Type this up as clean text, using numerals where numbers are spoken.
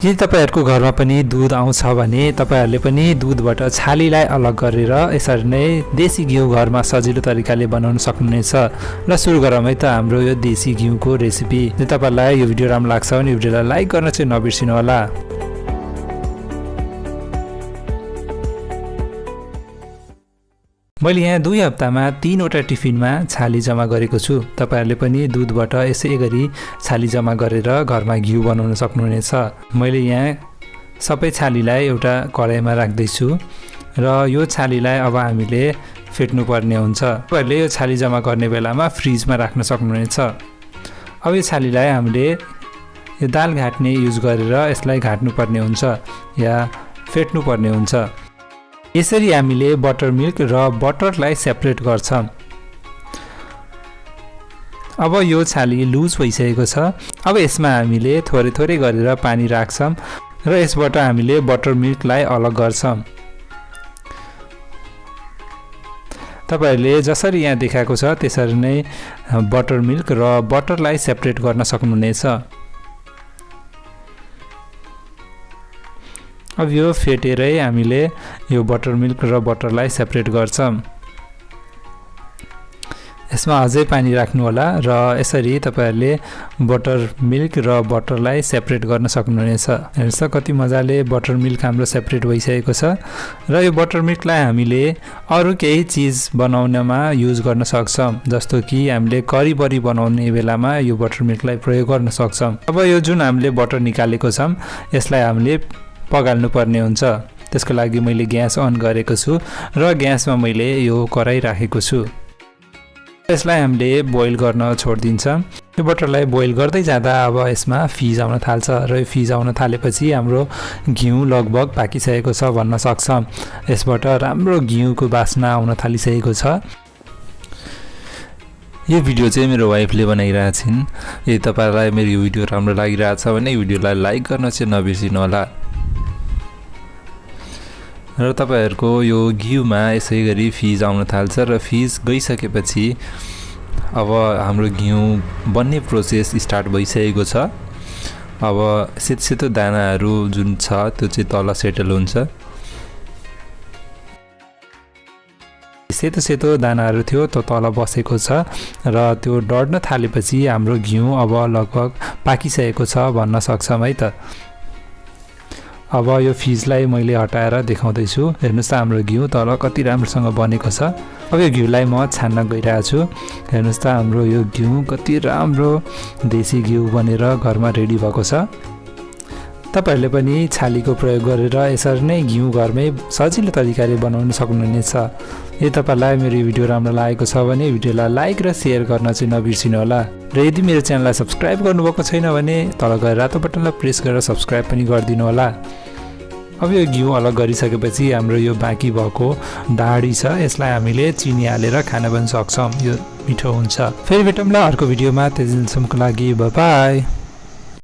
यदि तपाईहरुको घरमा पनि दूध आउँछ भने तपाईहरुले पनि दूधबाट छालीलाई अलग गरेर यसरी नै देशी घिउ घरमा सजिलो तरिकाले बनाउन सक्नुहुनेछ। ल सुरु गरौँ है त हाम्रो यो देशी घिउको रेसिपी। यदि तपाईलाई यो भिडियो राम्रो लाग्छ भने भिडियोलाई लाइक गर्न चाहिँ नबिर्सिनु होला। मैले यहाँ 2 हप्तामा 3 वटा टिफिनमा छाली जम्मा गरेको छु। तपाईहरुले पनि दूधबाट यसै गरी छाली जम्मा गरेर घरमा घिउ बनाउन सक्नुहुनेछ। मैले यहाँ सबै छालीलाई एउटा कराईमा राख्दै छु र यो छालीलाई अब हामीले फेट्नु पर्ने हुन्छ। तपाईहरुले यो छाली जम्मा गर्ने बेलामा फ्रिजमा राख्न सक्नुहुनेछ। अब यो छालीलाई हामीले यो दाल घाट्ने युज गरेर यसलाई घाट्नु पर्ने हुन्छ या फेट्नु पर्ने हुन्छ। यसरी हामीले बटर मिल्क र बटरलाई सेपरेट गर्छौं। अब यो छाली लुज भइसकेको छ। अब यसमा हामीले थोरै थोरै गरेर पानी राख्छौं र यसबाट हामीले बटर मिल्कलाई अलग गर्छौं। तपाईहरुले जसरी यहाँ देखाएको छ त्यसरी नै बटर मिल्क र बटरलाई सेपरेट गर्न सक्नुहुनेछ। अब यो फेटेरै हामीले यो बटर मिल्क र बटरलाई सेपरेट गर्छौं। यसमा अझै पानी राख्नु होला र यसरी तपाईहरुले बटर मिल्क र बटरलाई सेपरेट गर्न सक्नुहुनेछ। हेर्नुस् त कति मजाले बटर मिल्क हाम्रो सेपरेट भइसकेको छ र यो बटर मिल्कलाई हामीले अरु केही चीज बनाउनमा युज गर्न सक्छौं। जस्तो कि हामीले करी बरी बनाउने बेलामा यो बटर मिल्कलाई प्रयोग गर्न सक्छौं। अब यो जुन हामीले बटर निकालेको छौं यसलाई हामीले पगाल्नु पर्ने हुन्छ। त्यसको लागि मैले ग्यास अन गरेको छु र ग्यासमा मैले यो कराई राखेको छु। यसलाई हामीले बोइल गर्न छोड्दिन्छौं। यो बटरलाई बोइल गर्दै जाँदा अब यसमा फिज आउन थाल्छ र यो फिज आउन थालेपछि हाम्रो घिउ लगभग पाकिसकेको छ भन्न सक्छौं। यसबाट राम्रो घिउको बास्ना आउन थालिसकेको छ। यो भिडियो चाहिँ मेरो वाइफले बनाइरहेका छिन्। यदि तपाईहरुलाई मेरो यो भिडियो राम्रो लागिरहेछ भने भिडियोलाई लाइक गर्न चाहिँ नबिर्सिनु होला। र तपाईहरुको यो घिउमा यसै गरी फिज आउन थाल्छ र फिज गइसकेपछि अब हाम्रो घिउ बन्ने प्रोसेस स्टार्ट भइसकेको छ। अब सेतो दानाहरू जुन छ त्यो चाहिँ तल सेटल हुन्छ। सेतो दानाहरू थियो त्यो तल बसेको छ र त्यो डढ्न थालेपछि हाम्रो घिउ अब लगभग पाकिसकेको छ भन्न सक्छौं है त। अब यो फिजलाई मैले हटाएर देखाउँदै छु। हेर्नुस् त हाम्रो घिउ तल कति राम्रोसँग बनेको छ। अब यो घिउलाई म छान्न गइरहेको छु। हेर्नुस् त हाम्रो यो घिउ कति राम्रो देशी घिउ बनेर घरमा रेडी भएको छ। तपाईहरुले पनि छालीको प्रयोग गरेर यसरी नै घिउ घरमै सजिलो तरिकाले बनाउन सक्नुहुनेछ। यदि तपाईलाई मेरो भिडियो राम्रो लागेको छ भने भिडियोलाई लाइक र शेयर गर्न चाहिँ नबिर्सिनु होला। र यदि मेरो च्यानललाई सब्स्क्राइब गर्नुभएको छैन भने तल गएर रातो बटनलाई प्रेस गरेर सब्स्क्राइब पनि गरिदिनु होला। अब यो घिउ अलग गरिसकेपछि हाम्रो यो बाँकी भएको दाडी छ यसलाई हामीले चिनी हालेर खान पनि सक्छौं। यो मिठो हुन्छ। फेरि भेटौँला अर्को भिडियोमा। त्यतिसम्मको लागि बाइ बाइ।